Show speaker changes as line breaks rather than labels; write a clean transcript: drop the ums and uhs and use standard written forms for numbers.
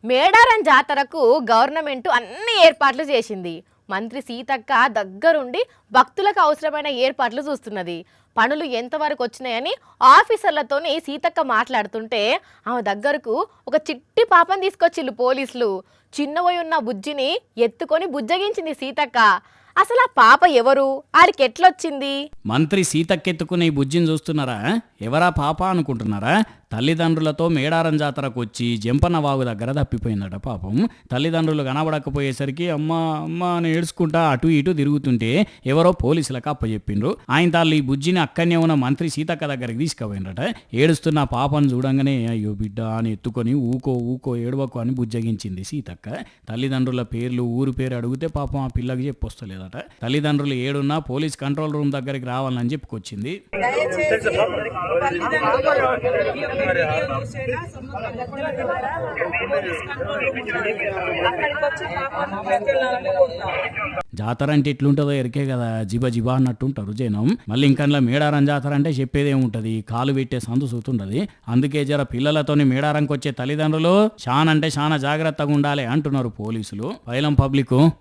మేడారం జాతరకు గవర్నమెంట్ అన్ని ఏర్పాట్లు చేసింది. మంత్రి సీతక్క దగ్గరుండి భక్తులకు అవసరమైన ఏర్పాట్లు చూస్తున్నది. పనులు ఎంతవరకు వచ్చినాయని ఆఫీసర్లతోని సీతక్క మాట్లాడుతుంటే ఆమె దగ్గరకు ఒక చిట్టి పాపని తీసుకొచ్చిళ్ళు పోలీసులు. చిన్నవై ఉన్న బుజ్జిని ఎత్తుకొని బుజ్జగించింది సీతక్క. అసలు ఆ పాప ఎవరు, ఆడికి ఎట్లొచ్చింది?
మంత్రి సీతక్కెత్తుకునే ఈ బుజ్జిని చూస్తున్నారా? ఎవరా పాప అనుకుంటున్నారా? తల్లిదండ్రులతో మేడారం జాతరకు వచ్చి జంపన్న వాగు దగ్గర తప్పిపోయిందట పాపం. తల్లిదండ్రులు కనబడకపోయేసరికి అమ్మ అమ్మ అని ఏడ్చుకుంటా అటు ఇటు తిరుగుతుంటే ఎవరో పోలీసులకు అప్పచెప్పిండ్రు. ఆయన తాళ్ళు ఈ బుజ్జిని అక్కడనే ఉన్న మంత్రి సీతక్క దగ్గరికి తీసుకుపోయిందట. ఏడుస్తున్న పాపను చూడంగానే అయ్యో బిడ్డ అని ఎత్తుకొని ఊకో ఊకో ఏడవకు అని బుజ్జగించింది సీతక్క. తల్లిదండ్రుల పేర్లు ఊరు పేరు అడిగితే పాపం ఆ పిల్లకి చెప్పొస్తలేదట. తల్లిదండ్రులు ఏడున్నా పోలీస్ కంట్రోల్ రూమ్ దగ్గరికి రావాలని చెప్పుకొచ్చింది. జాతర అంటే ఎట్లుంటుందో ఎరికే కదా, జిబా జిబా అన్నట్టుంటారు జనం. మళ్ళీ ఇంకా మేడారం జాతర అంటే చెప్పేదేముంటది, కాలు పెట్టే సందు సూతుంటది. అందుకే జర పిల్లలతోని మేడారంకి వచ్చే తల్లిదండ్రులు చాలా అంటే చాలా జాగ్రత్తగా ఉండాలి అంటున్నారు పోలీసులు. పైలం పబ్లిక్